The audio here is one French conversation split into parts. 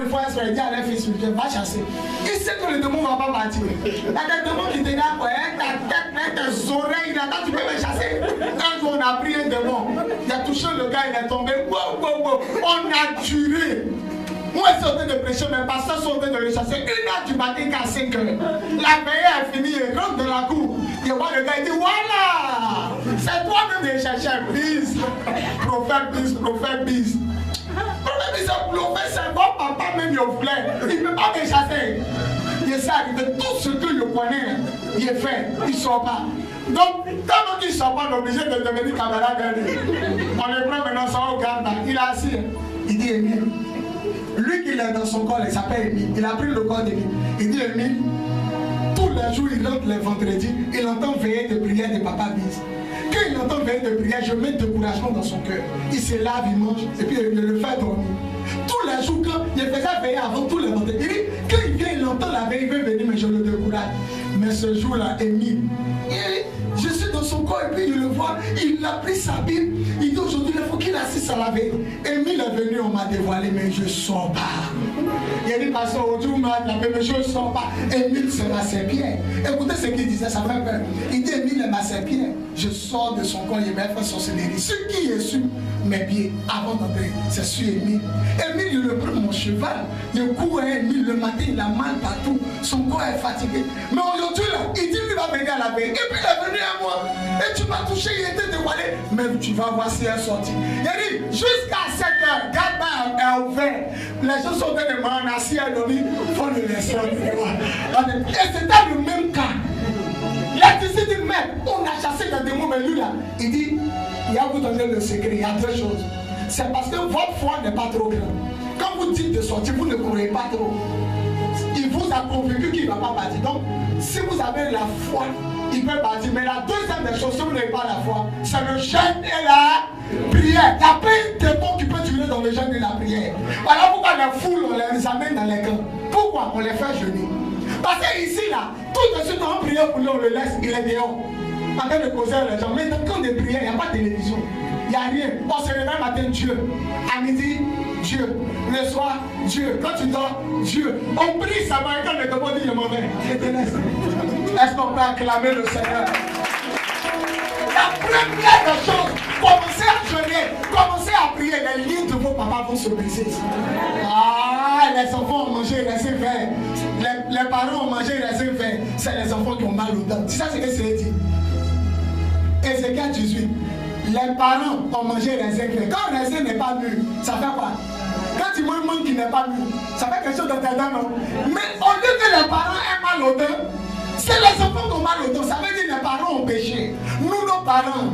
il faut être dit à leur fils, va chasser. Il sait que le démon ne va pas partir. Il y a des démons qui te disent, ta tête, tes oreilles, là, tu peux me chasser. Un jour, on a pris un démon. Il a touché le gars, il est tombé. On a duré. Moi, je suis en train de prêcher, mes pasteurs sont en train de le chasser. 1h du matin qu'à 5h. La veille est finie, il rentre dans la cour. Il voit le gars, il dit, voilà, c'est toi-même de chercher. Bis, prophète bis, prophète bis. C'est bon papa même il voulait. Il ne peut pas me chasser. Il est arrivé. Tout ce que je connais, il est fait. Il ne sort pas. Donc, quand il ne sort pas, on est obligé de devenir camarade avec lui. On le prend maintenant, ça va au Ghana. Il est assis. Il dit Émile. Lui qui est dans son corps, il s'appelle Émile. Il a pris le corps d'Émile. Il dit Émile. Tous les jours, il rentre les vendredis. Il entend veiller de prière de papa Bis. Quand il entend veiller de prière, je mets de découragement dans son cœur. Il se lave, il mange, et puis il le fait dormir. Tous les jours, quand il faisait veiller avant tous les vendredis, il dit, quand il vient, il entend la veille, il veut venir, mais je le décourage. Mais ce jour-là, Émile, je suis dans son corps, et puis il le voit, il a pris sa Bible, il dit aujourd'hui, il faut qu'il assiste à la veille. Émile est venu, on m'a dévoilé, mais je ne sors pas. Il a dit, pasteur, aujourd'hui, on m'a attrapé, mais je ne sors pas. Émile, c'est ma serpillère. Écoutez ce qu'il disait, ça fait peur. Il dit, Émile est ma serpillère. Je sors de son corps, il m'a fait sorcellerie. Ce qui est sur mes pieds, avant d'entrer, c'est sur Émile. Émile, il le prend mon cheval. Il court à Émile le matin, il a mal partout. Son corps est fatigué. Mais aujourd'hui, là, il dit, il va venir à la veille. Et puis, il est venu à moi. Et tu m'as touché, il était dévoilé. Mais tu vas voir si elle est sortie. Il a dit, jusqu'à 7h, garde est ouvert. Les gens sont venus de moi, on a assis à dormir. Il faut le laisser. Et c'était le même cas. L'électricité dit, mais on a chassé les démons, mais lui là, il dit, il a vous donné le secret, il y a deux choses. C'est parce que votre foi n'est pas trop grande. Quand vous dites de sortir, vous ne croyez pas trop. Il vous a convaincu qu'il ne va pas partir. Donc, si vous avez la foi, il peut partir. Mais la deuxième des choses, si vous n'avez pas la foi, c'est le jeûne et la prière. Il y a plein de démons qui peuvent tuer dans le jeûne et la prière. Voilà pourquoi les foules, on les amène dans les camps. Pourquoi on les fait jeûner? Parce que ici, là, tout de suite, on prie pour lui, on le laisse, il est dehors. En train de causer les gens. Mais quand on est prié, il n'y a pas de télévision. Il n'y a rien. On se réveille matin, Dieu. À midi, Dieu. Le soir, Dieu. Quand tu dors, Dieu. On prie, ça va. Quand le démon dit, je m'en vais. Je te laisse. Est-ce qu'on peut acclamer le Seigneur? La première des choses, commencez à jeûner, commencez à prier. Les liens de vos papas vont se briser. Ah, les enfants ont mangé, laissez faire. Les parents ont mangé, laissez faire. C'est les enfants qui ont mal aux dents. C'est ça ce que c'est dit. Ézéchiel 18. Les parents ont mangé les raisin. Quand le raisin n'est pas mûr, ça fait quoi? Quand tu manges un mangue qui n'est pas mûr, ça fait quelque chose dans tes dents, non? Mais au lieu que les parents aient mal aux dents, c'est les enfants qui ont mal aux dents. Ça veut dire que les parents ont péché. Nous, nos parents,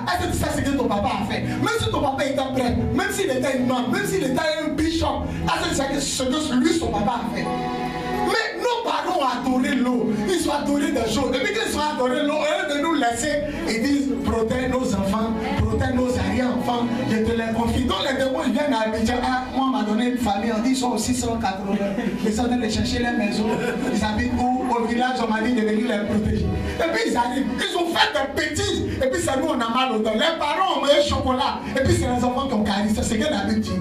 est-ce que tu sais ce que ton papa a fait? Même si ton papa était prêtre, même s'il était imam, même s'il était un bishop, est-ce que tu sais ce que lui, son papa a fait? Mais nos parents ont adoré l'eau. Ils ont adoré des choses. Depuis qu'ils ont adoré l'eau, eux de nous laisser, ils disent protège nos enfants, protège nos arrière-enfants, je te les confie. Donc les démons ils viennent à Abidjan. Moi on m'a donné une famille, on dit ils sont aussi 180. Ils sont allés chercher les maisons. Ils habitent où? Au village, on m'a dit de venir les protéger. Et puis ils arrivent, ils ont fait des bêtises. Et puis c'est nous on a mal au dos. Les parents ont mangé chocolat. Et puis c'est les enfants qui ont carré. C'est ce que la Bible dit.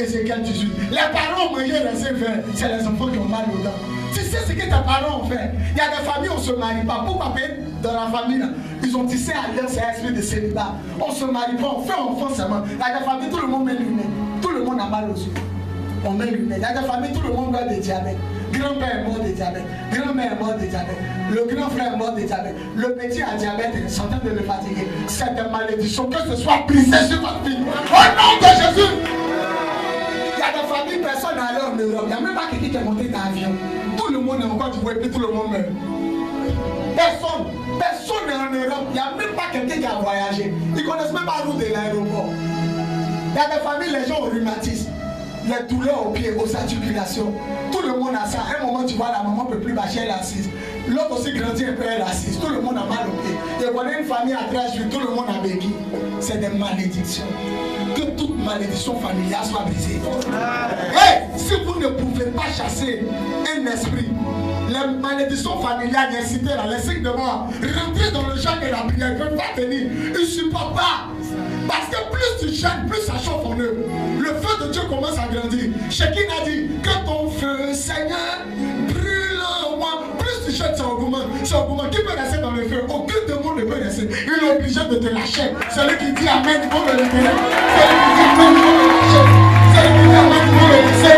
Ézéchiel 18. Les parents ont mangé les verts, c'est les enfants qui ont mal aux dents. Tu sais ce que tes parents ont fait? Il y a des familles où on ne se marie pas. Pourquoi? Dans la famille, là, ils ont tissé alliance et esprit de célibat. On ne se marie pas, on fait enfant seulement. Il y a des familles, tout le monde met lunettes. Tout le monde a mal aux yeux. On met lunettes. Il y a des familles, tout le monde meurt de diabète. Grand-père est mort de diabète. Grand-mère est mort de diabète. Le grand frère est mort de diabète. Le petit a diabète et est en train de le fatiguer. C'est une malédiction. Que ce soit brisé sur votre vie. Au nom de Jésus! Il y a des familles, personne n'est allé en Europe. Il n'y a même pas quelqu'un qui est monté dans l'avion. Tout le monde est encore du et puis tout le monde meurt. Personne n'est en Europe. Il n'y a même pas quelqu'un qui a voyagé. Ils ne connaissent même pas la route de l'aéroport. Il y a des familles, les gens ont rhumatisme. Les douleurs aux pieds, aux articulations. Tout le monde a ça. À un moment, tu vois, la maman ne peut plus marcher, elle est assise. L'autre aussi grandit un peu, elle est assise. Tout le monde a mal aux pieds. Je connais une famille à 13 jours, tout le monde a béquille. C'est des malédictions. Que toute malédiction familiale soit brisée. Hey, si vous ne pouvez pas chasser un esprit, les malédictions familiales, les cités, les signes de mort, rentrer dans le champ de la prière, ne peuvent pas tenir. Ils ne supportent pas. Parce que plus tu jeûnes, plus ça chauffe en eux. Le feu de Dieu commence à grandir. Shekin a dit que ton feu, Seigneur, brûle en moi. Plus tu jeûnes, ça augmente. Ça augmente. Qui peut rester dans le feu? Aucun démon ne peut rester. Il est obligé de te lâcher. Celui qui dit Amen, il faut le libérer. Celui qui dit Amen, il faut le lâcher. Celui qui dit Amen, il faut le laisser.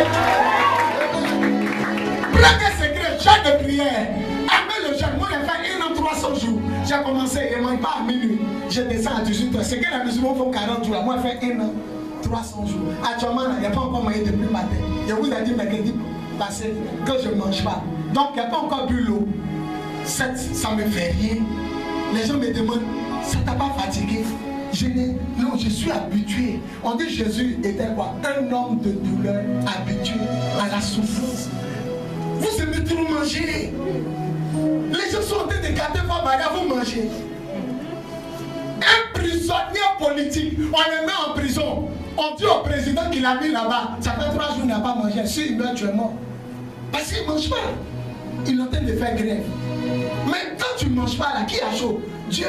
Premier secret, jeûne de prière. Amen le jeûne. Moi, j'ai fait 1 an 300 jours. J'ai commencé, il ne manque pas à minuit. Je descends à 18 heures. C'est que les musulmans font 40 jours. Moi, j'ai fait 1 an 300 jours. Actuellement, il n'y a pas encore moyen depuis le matin. Je vous ai dit mercredi passé que je ne mange pas. Donc, il n'y a pas encore bu l'eau. Ça ne me fait rien. Les gens me demandent, ça ne t'a pas fatigué? Non, je suis habitué. On dit Jésus était quoi? Un homme de douleur habitué à la souffrance. Vous aimez trop manger. Les gens sont en train de garder vos bagages, vous mangez. Un prisonnier politique, on le met en prison. On dit au président qu'il a mis là-bas. Ça fait 3 jours qu'il n'a pas mangé. Si il meurt, tu es mort. Parce qu'il ne mange pas. Il est en train de faire grève. Mais quand tu ne manges pas là, qui a chaud? Dieu.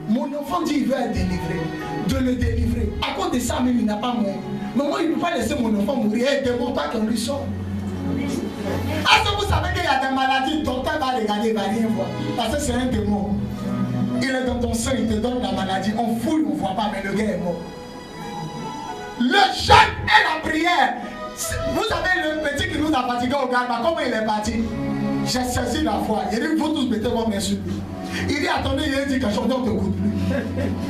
Mon enfant dit qu'il veut être délivré. De le délivrer. À cause de ça, même il n'a pas moyen. Mais moi, il ne peut pas laisser mon enfant mourir. Et demande pas qu'on lui sort. Est-ce que vous savez qu'il y a des maladies, le docteur va regarder, il ne va rien voir. Parce que c'est un démon. Il est dans ton sein, il te donne la maladie. On fouille, on ne voit pas, mais le gars est mort. Le jeûne et la prière. Vous savez, le petit qui nous a fatigué au Ghana, comment il est parti? J'ai saisi la foi. Il dit, vous tous mettez vos mains sur lui. Il dit, attendez, il a dit que je ne t'écoute plus.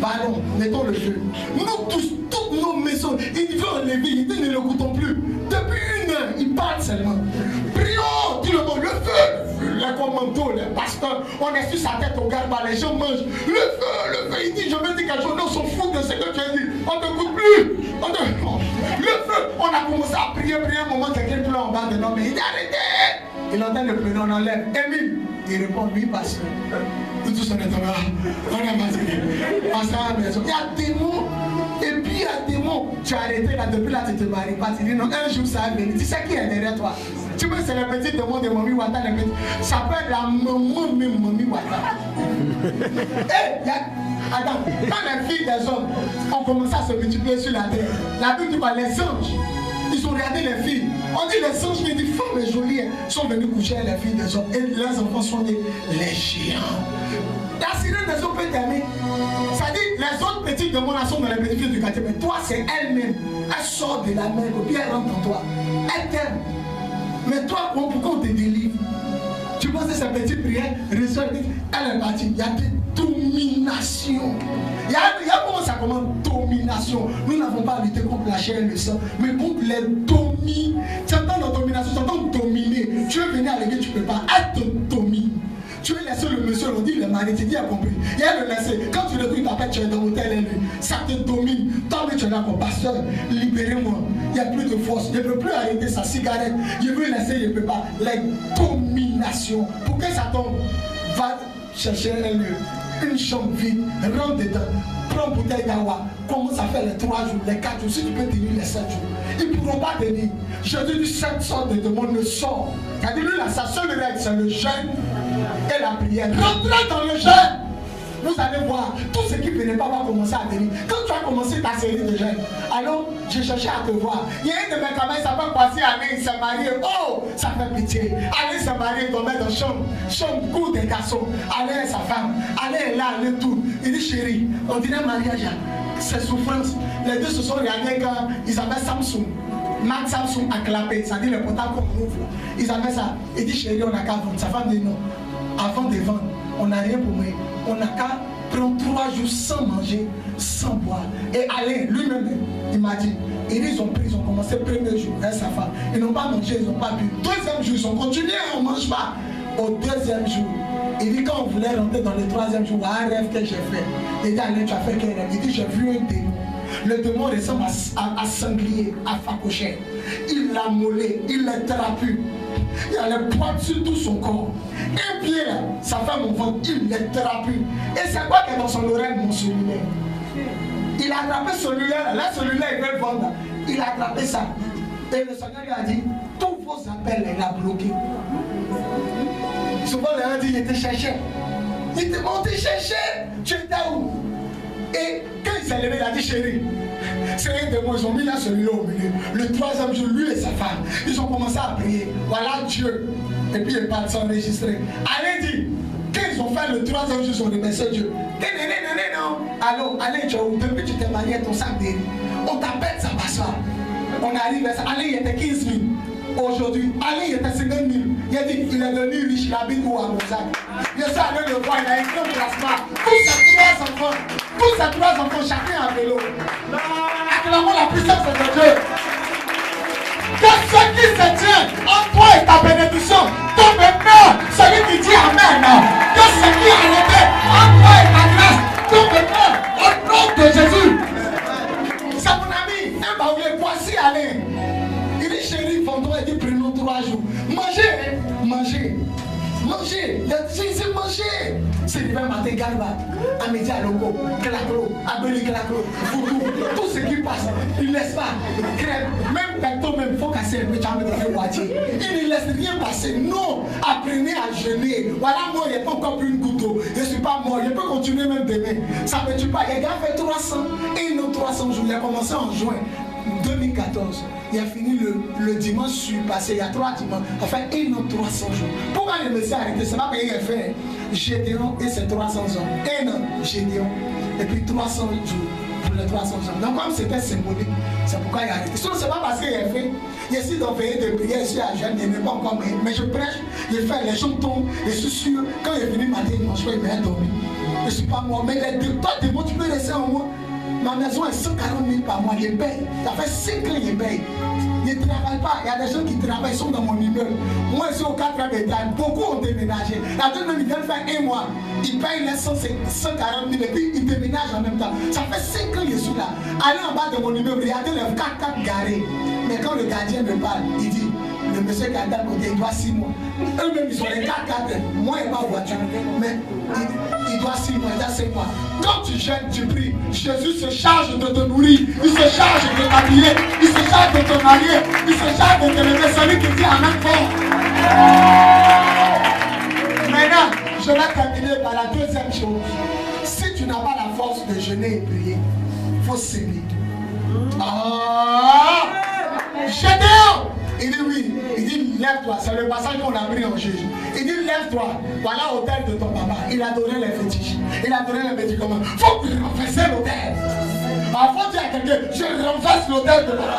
Pardon, mettons le feu. Nous tous, toutes nos maisons, il veut enlever, il dit, ne l'écoutons plus. Depuis 1 heure, il parle seulement. Prions, tout le monde, le feu. Les commandos, les pasteurs, on est sur sa tête au garba, les gens mangent. Le feu, il dit, je veux dire quelque chose, on s'en fout de ce que tu as dit. On ne t'écoute plus. Le feu, on a commencé à prier un moment, quelqu'un pleure en bas de l'homme, il dit, arrêtez. Il entend le pleurer, on enlève. Émile, il répond, oui, pasteur. Nous tous on est là, on est fatigué. On s'en va à la maison. Il y a des mots, et puis il y a des mots. Tu as arrêté là, depuis là, tu te maries pas. Tu dis non, un jour ça va venir. Tu sais qui est derrière toi? Tu vois, c'est le petit démon de Mami Wata. Ça peut être la maman même Mami Wata. Hé, attends, quand les filles des hommes ont commencé à se multiplier sur la terre, la Bible dit quoi? Les anges, ils ont regardé les filles. On dit les anges, mais des femmes jolies sont venus coucher avec les filles des hommes. Et leurs enfants sont nés les géants. La sirène des hommes peut t'aimer. Ça dit, les autres petites de mon sont dans les petites filles du quartier. Mais toi, c'est elle-même. Elle sort de la mer, et puis elle rentre en toi. Elle t'aime. Mais toi, pourquoi on te délivre? Tu penses que cette petite prière, elle est partie. Il y a des dominations. Il y a comment ça commence? Domination. Nous n'avons pas lutté contre la chair et le sang, mais contre les domis. Tu entends la domination, tu entends dominer. Tu veux venir à l'église, tu ne peux pas. Elle te domine. Tu veux laisser le monsieur, on dit le mari, tu dis, a compris. Il y a le laisser. Quand tu le dis, t'appelles, tu es dans l'hôtel et lui. Ça te domine. Tant que tu es là comme pasteur, libérez-moi. Il n'y a plus de force. Je ne peux plus arrêter sa cigarette. Je veux laisser, je ne peux pas. Les dominations. Pour que ça tombe, va chercher un lieu, une chambre vide, rentre dedans, prends une bouteille d'awa, commence à faire les 3 jours, les 4 jours, si tu peux tenir les 7 jours. Ils ne pourront pas tenir. Jésus dit 7 sortes de démons ne sort. C'est-à-dire lui, là, sa seule règle, c'est le jeûne et la prière. Rentrez dans le jeûne. Vous allez voir, tout ce qui ne venait pas va commencer à venir. Quand tu as commencé ta série de jeûnes, alors j'ai cherché à te voir. Il y a un de mes camarades, ça va passer à aller, il s'est marié. Oh, ça fait pitié. Aller se marier, tomber dans la chambre, cour des garçons. Aller sa femme, aller là, aller tout. Il dit chérie, on dirait mariage, c'est souffrance. Les deux se sont regardés quand ils avaient Samsung. Marc Samsung a clapé, ça dit le portable qu'on ouvre. Ils avaient ça. Il dit chérie, on n'a qu'à vendre. Sa femme dit non. Avant de vendre, on n'a rien pour moi. On n'a qu'à prendre 3 jours sans manger, sans boire. Et aller, lui-même, il m'a dit, ils ont pris, ils ont commencé le premier jour avec sa femme. Ils n'ont pas mangé, ils n'ont pas bu. Deuxième jour, ils ont continué, on ne mange pas. Au deuxième jour, il dit quand on voulait rentrer dans le 3e jour, un rêve que j'ai fait. Il dit, allez, tu as fait quel rêve? Il dit, j'ai vu un démon. Le démon ressemble à sanglier, à facochère. Il l'a mollé, il l'a trapu. Il y a les poils sur tout son corps. Un pied là, sa femme au ventre, il l'a trapu. Et c'est quoi qui est dans son oreille, mon cellulaire? Il a attrapé ce cellulaire, là, celui-là, il veut le vendre. Il a attrapé ça. Et le Seigneur lui a dit, tous vos appels, il a bloqué. Souvent, les gens disent, il te cherchait. Il te montait chercher. Tu étais où? Et quand il s'est levé, il a dit chérie, c'est un démon, ils ont mis là celui-là au milieu. Le 3e jour, lui et sa femme, ils ont commencé à prier. Voilà Dieu. Et puis ils partent s'enregistrer. Allez dit, quand ils ont fait le 3e jour, ils ont remercié Dieu. Non. Allô, allez, depuis que tu t'es marié, ton sac de on t'appelle ça passoire. On arrive à ça. Allez, il était 15 000. Aujourd'hui, allez, il était 50 000. Il a dit qu'il est devenu riche, il habite où à Mozac. Je suis allé le voir, il a écrit un classement. Tous ces 3 enfants, chacun à vélo. Acclamons la puissance de Dieu. Que ce qui se tient en toi et ta bénédiction tombe maintenant. Celui qui dit Amen. Que ce qui est arrêté en toi et ta grâce tombe maintenant. Au nom de Jésus. C'est mon ami. Un baoulé, voici Alain. Il dit chérie, Fondon, il dit prenons 3 jours. Mangez. Il a dit c'est manger. C'est le matin, Galba, à midi à Logo, Claclo, à Beli Claclo, tout ce qui passe, il ne laisse pas. Crème, même Pecto, même il faut casser le chambre de moitié. Il ne laisse rien passer. Non, apprenez à jeûner. Voilà, moi, il n'y a pas encore plus une goutte d'eau. Je ne suis pas mort, je peux continuer même demain. Ça ne me tue pas. Il y a gars fait 300 et une autre 300 jours. Il a commencé en juin 2014. Il a fini le dimanche passé, il y a 3 dimanches, enfin une autre 300 jours. Pourquoi le monsieur a arrêté? C'est pas qu'il a fait Gédéon et ses 300 ans. Un an, Gédéon, et puis 300 jours pour les 300 jours. Donc comme c'était symbolique, c'est pourquoi il a arrêté. Sinon, c'est pas parce qu'il a fait, il essaie d'envoyer des prières ici à Jeanne, il n'est pas encore, mais je prêche, il fait, les gens tombent, et je suis sûr, quand il est venu matin, il mange pas, il m'a dormi. Je ne suis pas moi, mais toi, des mots, tu peux laisser en moi. Ma maison est 140 000 par mois, je paye. Ça fait 5 ans que je paye. Je ne travaille pas. Il y a des gens qui travaillent, ils sont dans mon immeuble. Moi, je suis au 4e étage. Beaucoup ont déménagé. La deuxième, ils viennent faire 1 mois. Ils payent les 140 000 et puis ils déménagent en même temps. Ça fait 5 ans que je suis là. Allez en bas de mon immeuble, regardez les 4x4 garés. Mais quand le gardien me parle, il dit, le monsieur qui a d'un côté, il doit 6 mois. Eux-mêmes, ils sont les 4x4. Moi, il n'est pas en voiture. Mais il doit 6 mois, il doit 5 mois. Quand tu jeûnes, tu pries, Jésus se charge de te nourrir, il se charge de t'habiller, il se charge de te marier, il se charge de te lever. Celui qui dit Amen fort. Maintenant, je vais terminer par la 2e chose. Si tu n'as pas la force de jeûner et prier, il faut s'aimer. Gédéon! Il dit oui, il dit lève-toi, c'est le passage qu'on a pris en juge. Il dit lève-toi, voilà l'autel de ton papa. Il a donné les fétiches, il a donné les médicaments. Il faut renverser l'autel. Parfois tu as quelqu'un, je renverse l'autel de papa.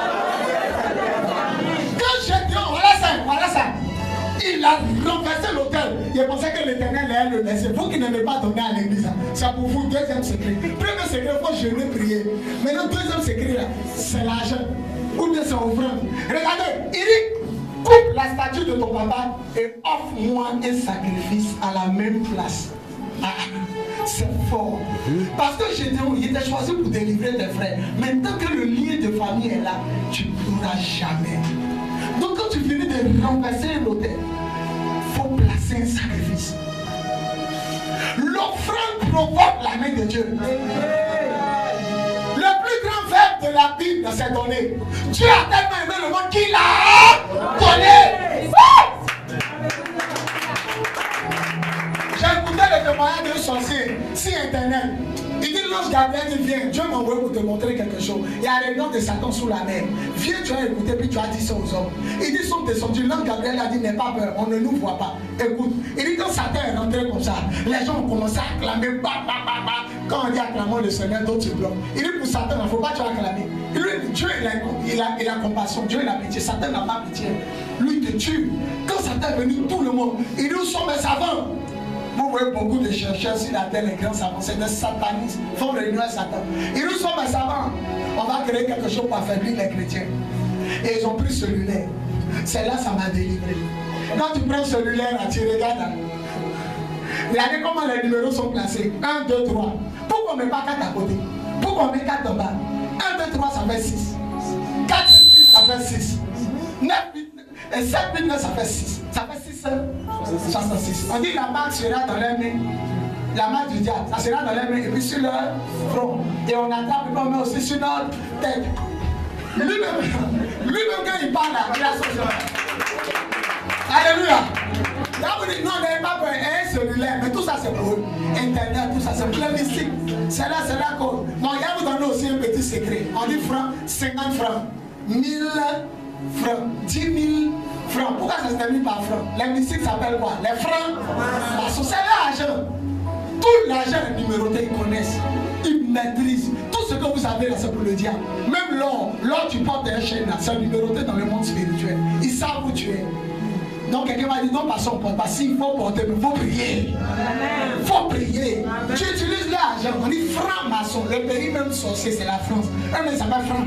Quand Gédéon, voilà ça. Il a renversé l'autel. Il pensait que l'Éternel allait le laisser. Vous qui n'aimez pas donner à l'église, c'est pour vous. 2e secret. Premier secret, il faut jeûner, prier. Maintenant, 2e secret, c'est l'argent. Ou bien c'est offrande. Regardez, il dit, coupe la statue de ton papa et offre-moi un sacrifice à la même place. C'est fort. Parce que Gédéon, il était choisi pour délivrer tes frères. Mais tant que le lien de famille est là, tu ne pourras jamais. Donc quand tu finis de renverser l'autel, il faut placer un sacrifice. L'offrande provoque la main de Dieu. Le plus grand verbe de la Bible s'est donné. Dieu a tellement aimé le monde qu'il a donné. J'ai écouté le témoignage d'un sorcier sur internet. Il dit l'ange Gabriel dit viens, Dieu m'a envoyé pour te montrer quelque chose. Il y a les noms de Satan sous la mer. Viens, tu as écouté, puis tu as dit ça aux hommes. Il dit sont descendus. L'ange Gabriel a dit n'aie pas peur, on ne nous voit pas. Écoute, il dit quand Satan est rentré comme ça, les gens ont commencé à acclamer. Quand on dit acclamons le Seigneur, d'autres se bloquent. Il dit pour Satan, il ne faut pas tu acclamer. Lui, Dieu il a compassion, Dieu il a pitié. Satan n'a pas pitié. Lui il te tue. Quand Satan est venu, tout le monde, il dit où sont mes savants? Vous voyez beaucoup de chercheurs sur la terre, les grands savants, c'est des satanistes, font réunion à Satan. Et nous sommes mes savants. On va créer quelque chose pour affaiblir les chrétiens. Et ils ont pris cellulaire. Celle-là, ça m'a délivré. Quand tu prends cellulaire, tu regardes. Regardez comment les numéros sont placés. 1, 2, 3. Pourquoi on ne met pas 4 à côté? Pourquoi on met 4 en bas? 1, 2, 3, ça fait 6. 4, 6, ça fait 6. 9, 8, et 7, 8, 9, ça fait 6. Ça fait 6, 66. On dit la marque sera dans les mains. La marque du diable, ça sera dans les mains et puis sur leur front. Et on attrape et on met aussi sur notre tête. Lui-même quand il parle là, il a son Alléluia. Là, vous dites, non, n'avez pas peur, un cellulaire, mais tout ça c'est pour Internet, tout ça c'est plein mystique. C'est là que. Bon, il y a vous donner aussi un petit secret. On dit francs, 50 francs, 1000 francs, 10 000 francs. Pourquoi ça se termine par francs? Les mystiques s'appellent quoi? Les francs. C'est l'argent. Tout l'argent est numéroté, ils connaissent. Ils maîtrisent. Tout ce que vous savez là, c'est pour le diable. Même l'or tu portes un chaîne là, c'est numéroté dans le monde spirituel. Ils savent où tu es. Donc quelqu'un m'a dit non, pas son porte, parce qu'il faut porter, mais il faut prier. Il faut prier. Amen. Tu utilises l'argent, on dit franc-maçon. Le pays même sorcier, c'est la France. Mais ça va franc.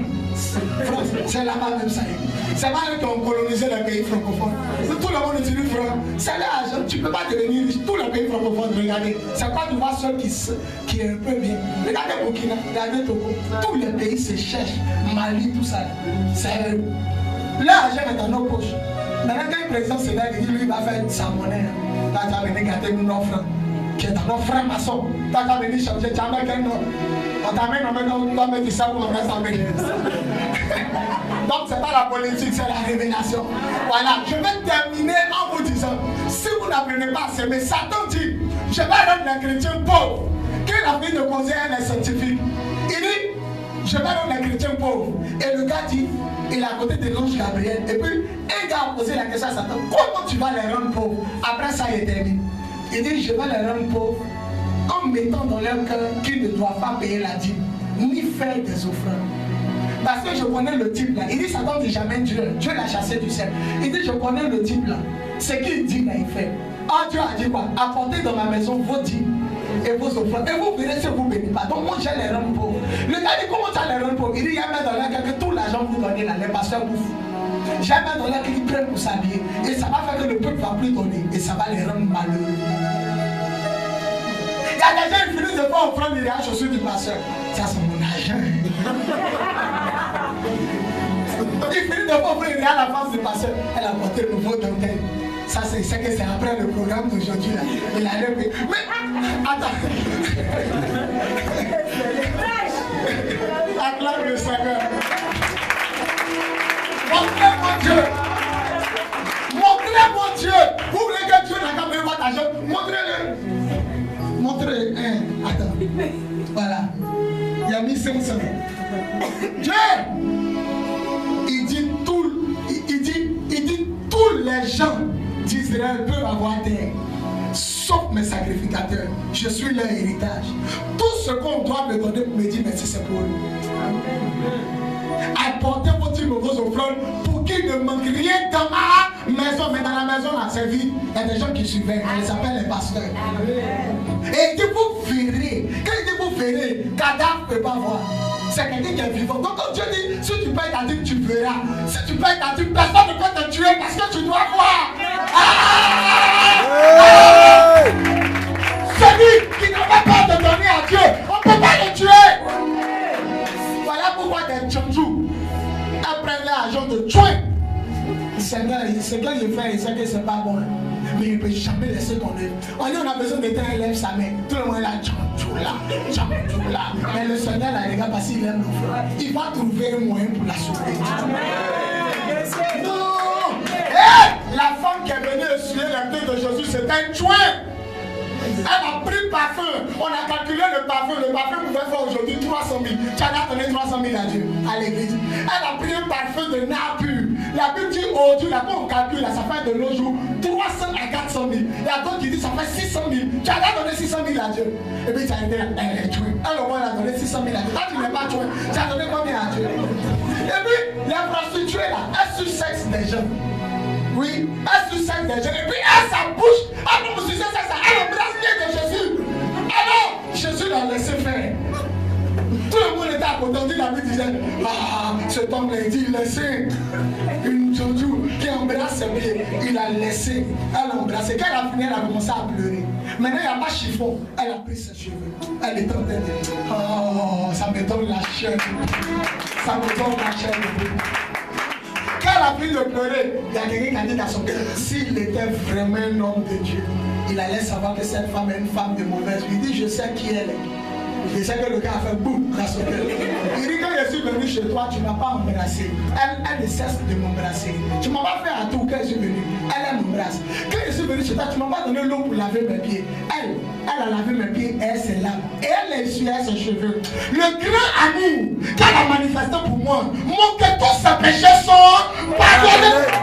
France, c'est là-bas même ça. C'est pas eux qui ont colonisé les pays francophones. Tout le monde utilise franc. C'est l'argent. Tu ne peux pas devenir riche. Tous les pays francophones, regardez. C'est quoi tu vois seul qui est un peu bien. Regardez Burkina, regardez Togo. Tous les pays se cherchent. Mali, tout ça. C'est eux. L'argent est dans nos poches. Maintenant, quand le président Sénat dit lui va faire sa monnaie, là, tu vas venir gâter nos francs, qui est dans nos francs maçons. Là, tu vas venir changer, tu vas mettre un nom. On t'amène, on va mettre ça pour on reste avec. Donc, c'est pas la politique, c'est la révélation. Voilà, je vais terminer en vous disant, si vous n'apprenez pas à s'aimer, Satan dit, je vais rendre les chrétiens pauvres. Qu'il a fait de causer un scientifique. Il dit, je vais rendre les chrétiens pauvres. Et le gars dit, il est à côté de l'ange Gabriel. Et puis, un gars a posé la question à Satan, comment tu vas les rendre pauvres? Après ça, il termine. Il dit, je vais les rendre pauvres en mettant dans leur cœur qu'ils ne doivent pas payer la dîme, ni faire des offrandes. Parce que je connais le type là. Il dit, Satan ne dit jamais Dieu. Dieu l'a chassé du ciel. Il dit, je connais le type là. Ce qu'il dit là, il fait. Ah, Dieu a dit quoi? Apportez dans ma maison vos dîmes et vos offrandes. Et vous verrez si vous ne bénissez pas. Donc moi, je les rends pauvres. Le gars dit, comment tu vas les rendre pauvres? Il dit, il y a même dans leur cœur que tout l'argent que vous donnez là, les pasteurs bouffent. Jamais dans leur cœur qu'ils prennent pour s'habiller. Et ça va faire que le peuple ne va plus donner. Et ça va les rendre malheureux. Il y a des gens qui finissent de faire offrande des chaussures du pasteur. Ça, c'est mon argent. Il finit de faire offrande à la face du pasteur. Elle a porté le nouveau dentelle. Ça, c'est que c'est après le programme d'aujourd'hui. Il a rêvé. Mais, attends. Acclame le Seigneur. Montrez-moi Dieu. Montrez-moi Dieu. Vous voulez que Dieu n'a qu'à payer votre argent? Montrez-le. Montrez. Attends. Voilà. Il a mis 500. Dieu. Il dit tous les gens d'Israël peuvent avoir terre, sauf mes sacrificateurs. Je suis leur héritage. Tout ce qu'on doit me donner pour me dire merci, c'est pour eux. Apportez vos offrandes pour qu'il ne manque rien dans ma maison. Mais dans la maison, là, c'est vide. Il y a des gens qui surveillent. Ils s'appellent les pasteurs. Et il dit, vous verrez. Quand il dit vous verrez, cadavre ne peut pas voir. C'est quelqu'un qui est vivant. Donc quand Dieu dit, si tu payes ta dîme, tu verras. Si tu payes ta dîme, personne ne peut te tuer parce que tu dois voir. Celui qui n'a pas peur de donner à Dieu, on ne peut pas le tuer. Voilà pourquoi des tchonjou après l'argent de tuer. Seigneur, ce qu'il fait, il sait que c'est pas bon. Mais il ne peut jamais laisser tomber. On dit on a besoin d'éteindre, il lève sa main. Tout le monde est là, tchonjou là. Mais le Seigneur là, les gars, parce qu'il aime nos frères, il va trouver un moyen pour la sauver. Non! Hey, la femme qui est venue essuyer les pieds de Jésus, c'était un chouin. Elle a pris parfum. On a calculé le parfum. Le parfum pouvait faire aujourd'hui 300 000. Tu as donné 300 000 à Dieu, à l'église. Elle a pris un parfum de nappure. La Bible dit aujourd'hui, là, quand on calcule, là, ça fait de nos jours 300 à 400 000. Il y a d'autres qui disent ça fait 600 000. Tu as donné 600 000 à Dieu. Et puis tu as été là, elle est tuée. Elle au moins a donné 600 000 à Dieu. Là, tu n'es pas tué. Tu as donné combien à Dieu? Et puis, les prostituées là, elles sucent des gens. Oui, elle sucette des gens. Et puis elle sa bouche, elle nous sucette ça, elle embrasse bien de Jésus. Alors, Jésus l'a laissé faire. Tout le monde était à côté, on dit la Bible disait, ah, cet homme l'a dit, laissez une joujou qui embrasse ses pieds. Il a laissé, elle a embrassé. Quand elle a fini, elle a commencé à pleurer. Maintenant, il n'y a pas chiffon. Elle a pris ses cheveux. Elle est en train de dire, oh, ça me donne la chair. Ça me donne la chair. Quand elle a pris de pleurer, il y a quelqu'un qui a dit dans son cœur, s'il était vraiment un homme de Dieu, il allait savoir que cette femme est une femme de mauvaise vie. Il dit, je sais qui elle est. Je sais que le gars a fait boum dans son cœur. Il dit, quand je suis venu chez toi, tu ne m'as pas embrassé. Elle ne cesse de m'embrasser. Tu ne m'as pas fait un tour quand je suis venu. Elle aime m'embrasser. grâce. Quand je suis venu chez toi, tu ne m'as pas donné l'eau pour laver mes pieds. Elle a lavé mes pieds et elle s'est lavée. Et elle a essuyé ses cheveux. Le grand amour qu'elle a manifesté pour moi montre que tous ses péchés sont pardonnés.